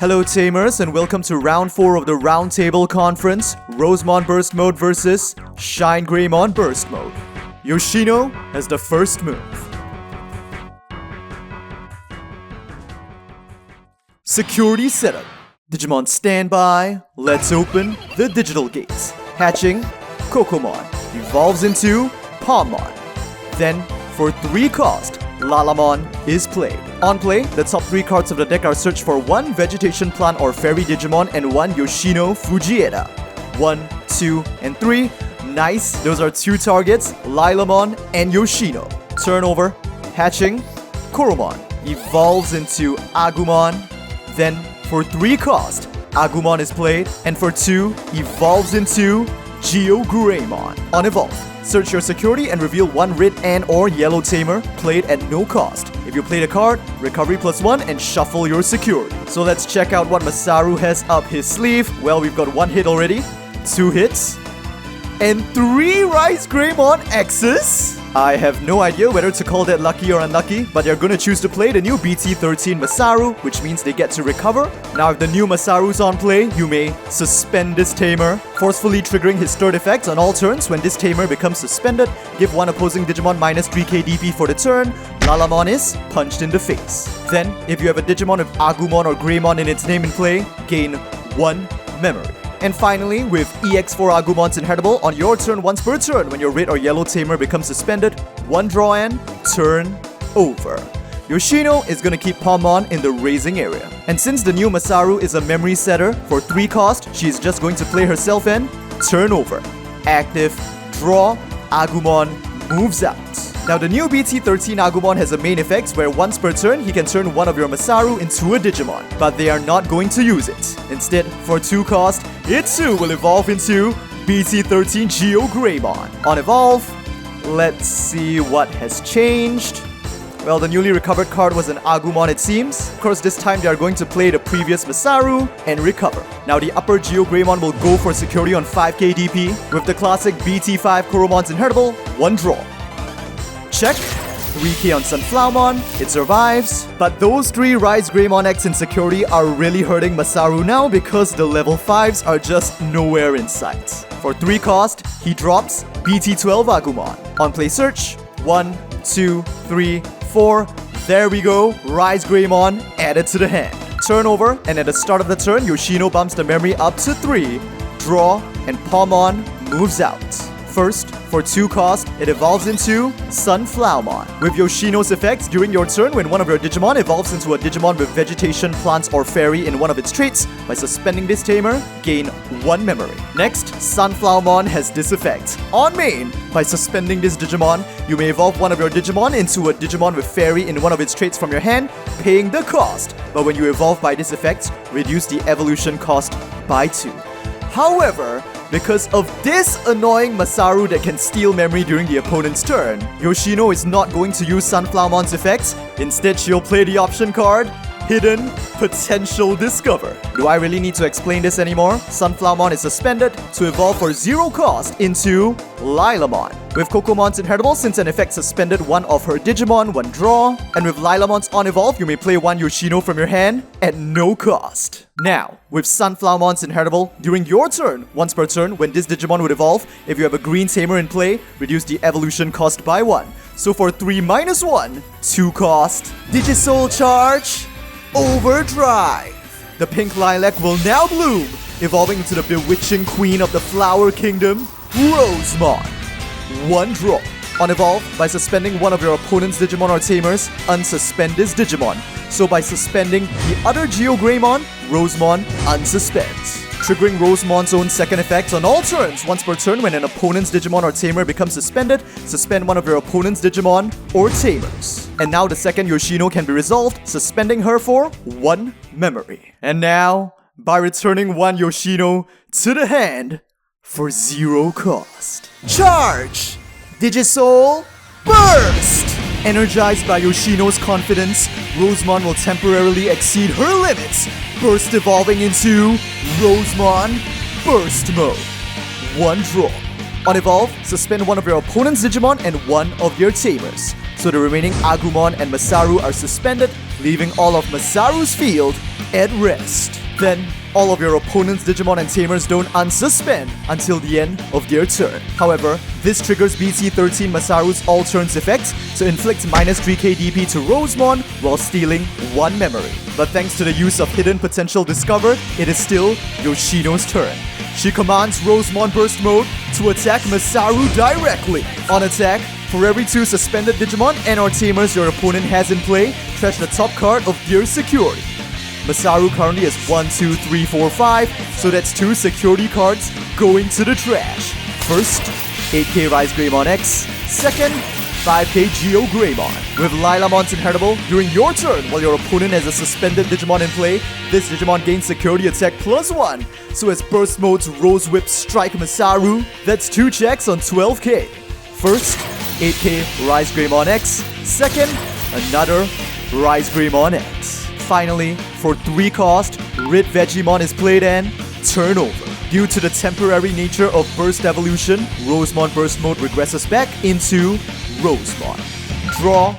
Hello Tamers and welcome to round 4 of the Roundtable Conference, Rosemon Burst Mode versus ShineGreymon Burst Mode. Yoshino has the first move. Security setup. Digimon standby. Let's open the digital gates. Hatching, Kokomon evolves into Palmmon. Then, for 3 cost, Lalamon is played. On play, the top 3 cards of the deck are searched for 1 Vegetation Plant or Fairy Digimon and 1 Yoshino Fujieda. 1, 2, and 3. Nice, those are 2 targets, Lilamon and Yoshino. Turnover, hatching, Koromon evolves into Agumon. Then, for 3 cost, Agumon is played, and for 2, evolves into Greymon. On evolve, search your security and reveal 1 red and or yellow tamer played at no cost. If you played a card, recovery +1 and shuffle your security. So let's check out what Masaru has up his sleeve. Well, we've got 1 hit already, 2 hits, and 3 Rise Greymon X's. I have no idea whether to call that lucky or unlucky, but they're gonna choose to play the new BT-13 Masaru, which means they get to recover. Now if the new Masaru's on play, you may suspend this tamer, forcefully triggering his 3rd effect on all turns. When this tamer becomes suspended, give 1 opposing Digimon minus 3k DP for the turn. Lalamon is punched in the face. Then, if you have a Digimon with Agumon or Greymon in its name in play, gain 1 memory. And finally, with EX4 Agumon's inheritable, on your turn once per turn, when your red or yellow tamer becomes suspended, 1 draw and turn over. Yoshino is gonna keep Palmmon in the raising area. And since the new Masaru is a memory setter, for 3 cost, she's just going to play herself and turn over. Active, draw, Agumon moves out. Now the new BT-13 Agumon has a main effect where once per turn he can turn 1 of your Masaru into a Digimon, but they are not going to use it. Instead, for 2 cost, it too will evolve into BT-13 Greymon. On evolve, let's see what has changed. Well, the newly recovered card was an Agumon, it seems. Of course, this time they are going to play the previous Masaru and recover. Now the upper Greymon will go for security on 5k DP. With the classic BT5 Koromon's inheritable, 1 draw. Check. 3k on Sunflowermon, it survives. But those 3 Rise Greymon X in security are really hurting Masaru now because the level 5s are just nowhere in sight. For 3 cost, he drops BT12 Agumon. On play search, 1, 2, 3, 4. There we go, Rise Greymon added to the hand. Turnover, and at the start of the turn, Yoshino bumps the memory up to 3. Draw, and Palmmon moves out. First, for 2 cost, it evolves into Sunflowermon. With Yoshino's effects, during your turn, when one of your Digimon evolves into a Digimon with Vegetation, Plants, or Fairy in one of its traits, by suspending this tamer, gain 1 memory. Next, Sunflowermon has this effect. On main, by suspending this Digimon, you may evolve one of your Digimon into a Digimon with Fairy in one of its traits from your hand, paying the cost. But when you evolve by this effect, reduce the evolution cost by 2. However, because of this annoying Masaru that can steal memory during the opponent's turn, Yoshino is not going to use Sunflowermon's effects. Instead, she'll play the option card, Hidden Potential Discover. Do I really need to explain this anymore? Sunflowermon is suspended to evolve for 0 cost into Lilamon. With Kokomon's inheritable, since an effect suspended 1 of her Digimon, 1 draw. And with Lilamon's on evolve, you may play 1 Yoshino from your hand at no cost. Now, with Sunflowermon's inheritable, during your turn, once per turn, when this Digimon would evolve, if you have a green tamer in play, reduce the evolution cost by 1. So for 3 minus 1, 2 cost, DigiSoul charge, Overdrive. The pink lilac will now bloom, evolving into the bewitching queen of the flower kingdom, Rosemon. 1 draw. On evolve, by suspending one of your opponent's Digimon or tamers, unsuspend this Digimon. So by suspending the other Greymon, Rosemon unsuspends. Triggering Rosemon's own 2nd effect on all turns. Once per turn, when an opponent's Digimon or tamer becomes suspended, suspend one of your opponent's Digimon or tamers. And now the 2nd Yoshino can be resolved, suspending her for 1 memory. And now, by returning 1 Yoshino to the hand for 0 cost. Charge! DigiSoul Burst! Energized by Yoshino's confidence, Rosemon will temporarily exceed her limits, Burst evolving into Rosemon Burst Mode. 1 draw. On evolve, suspend one of your opponent's Digimon and one of your tamers. so the remaining Agumon and Masaru are suspended, leaving all of Masaru's field at rest. Then, all of your opponent's Digimon and Tamers don't unsuspend until the end of their turn. However, this triggers BT-13 Masaru's all turns effect to inflict minus 3k DP to Rosemon while stealing 1 memory. But thanks to the use of hidden potential discovered, it is still Yoshino's turn. She commands Rosemon Burst Mode to attack Masaru directly. On attack, for every 2 suspended Digimon and or Tamers your opponent has in play, trash the top card of their security. Masaru currently has 1, 2, 3, 4, 5, so that's 2 security cards going to the trash. First, 8k Rise Greymon X. Second, 5k Geo Greymon. With Lilamon's inheritable, during your turn, while your opponent has a suspended Digimon in play, this Digimon gains security attack +1. So as Burst Mode's Rose Whip strike Masaru, that's 2 checks on 12k. First, 8k Rise Greymon X. Second, another Rise Greymon X. Finally, for 3 cost, Rid Vegemon is played and turn over. Due to the temporary nature of Burst Evolution, Rosemon Burst Mode regresses back into Rosemon. Draw,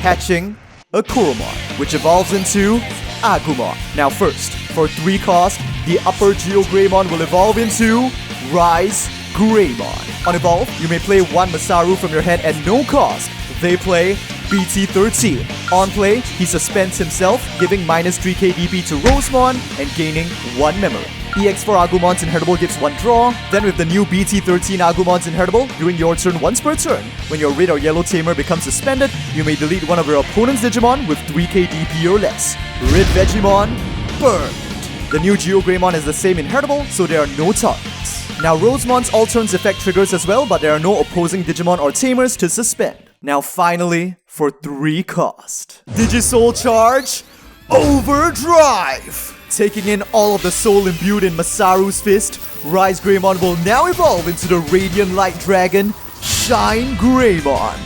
hatching, a Kuromon, which evolves into Agumon. Now first, for 3 cost, the upper Geo Greymon will evolve into Rise Greymon. On evolve, you may play 1 Masaru from your hand at no cost. They play BT-13. On play, he suspends himself, giving minus 3k DP to Rosemon and gaining 1 memory. EX4 Agumon's inheritable gives 1 draw. Then with the new BT-13 Agumon's inheritable, during your turn once per turn, when your red or yellow tamer becomes suspended, you may delete one of your opponent's Digimon with 3k DP or less. Rid Vegemon, burned. The new Geo Greymon is the same inheritable, so there are no targets. Now Rosemon's all turns effect triggers as well, but there are no opposing Digimon or tamers to suspend. Now finally, for 3 cost, DigiSoul Charge, Overdrive! Taking in all of the soul imbued in Masaru's fist, Rise Greymon will now evolve into the Radiant Light Dragon, ShineGreymon.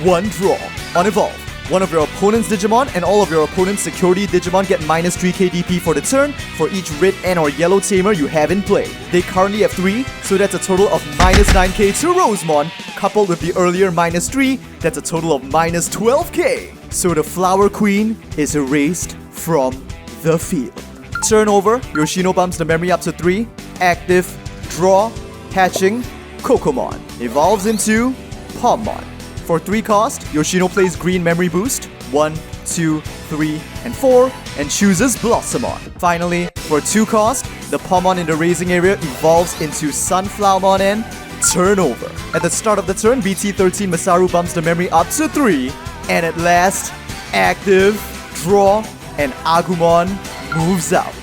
1 draw. On evolve, one of your opponent's Digimon and all of your opponent's security Digimon get minus 3k DP for the turn for each red and or yellow tamer you have in play. They currently have 3, so that's a total of minus 9k to Rosemon, coupled with the earlier minus 3, that's a total of minus 12k. So the Flower Queen is erased from the field. Turn over, Yoshino bumps the memory up to 3, active, draw, hatching, Kokomon, evolves into Palmmon. For 3 cost, Yoshino plays Green Memory Boost, 1, 2, 3, and 4, and chooses Blossomon. Finally, for 2 cost, the Palmmon in the raising area evolves into Sunflowermon and turn over. At the start of the turn, BT-13 Masaru bumps the memory up to 3, and at last, active, draw, and Agumon moves out.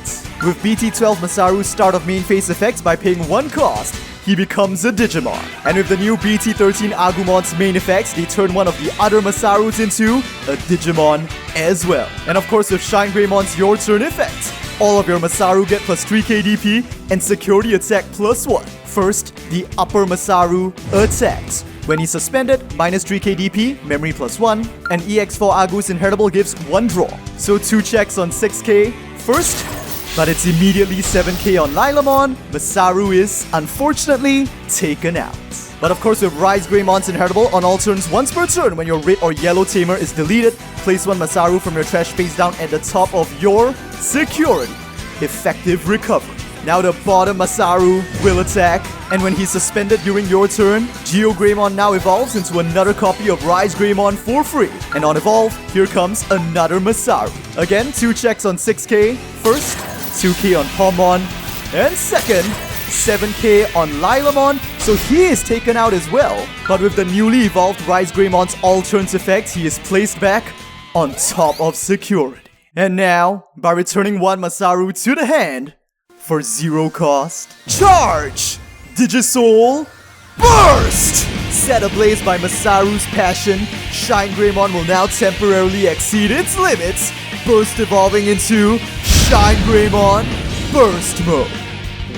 With BT-12 Masaru's start of main phase effects by paying 1 cost, he becomes a Digimon. And with the new BT-13 Agumon's main effects, they turn one of the other Masarus into a Digimon as well. And of course with ShineGreymon's Your Turn effect, all of your Masaru get plus 3k DP and security attack +1. First, the upper Masaru attacks. When he's suspended, minus 3k DP, memory +1, and EX4 Agu's inheritable gives 1 draw. So 2 checks on 6k. First, but it's immediately 7k on Lilamon. Masaru is, unfortunately, taken out. But of course with Rise Greymon's inheritable, on all turns once per turn when your red or yellow tamer is deleted, place 1 Masaru from your trash face down at the top of your security. Effective recovery. Now the bottom Masaru will attack, and when he's suspended during your turn, Geo Greymon now evolves into another copy of Rise Greymon for free. And on evolve, here comes another Masaru. Again, 2 checks on 6k. First, 2k on Palmmon, and second, 7k on Lilamon, so he is taken out as well. But with the newly evolved Rise Greymon's all turns effect, he is placed back on top of security. And now, by returning 1 Masaru to the hand, for 0 cost, charge! DigiSoul Burst! Set ablaze by Masaru's passion, ShineGreymon will now temporarily exceed its limits, burst evolving into ShineGreymon Burst Mode.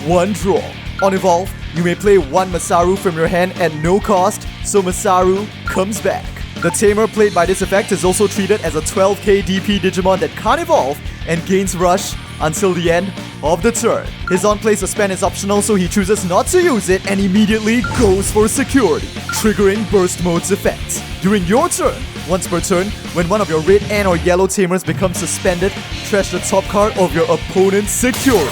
1 draw. On evolve, you may play 1 Masaru from your hand at no cost, so Masaru comes back. The tamer played by this effect is also treated as a 12k DP Digimon that can't evolve and gains rush until the end of the turn. His on-play suspend is optional, so he chooses not to use it and immediately goes for security, triggering Burst Mode's effect. During your turn, Once per turn, when one of your red and or yellow tamers becomes suspended, trash the top card of your opponent's security.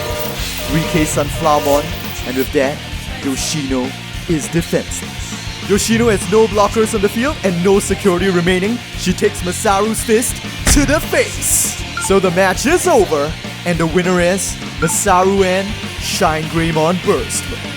3k Sunflowermon, and with that, Yoshino is defenseless. Yoshino has no blockers on the field and no security remaining. She takes Masaru's fist to the face. So the match is over, and the winner is Masaru and ShineGreymon Burst.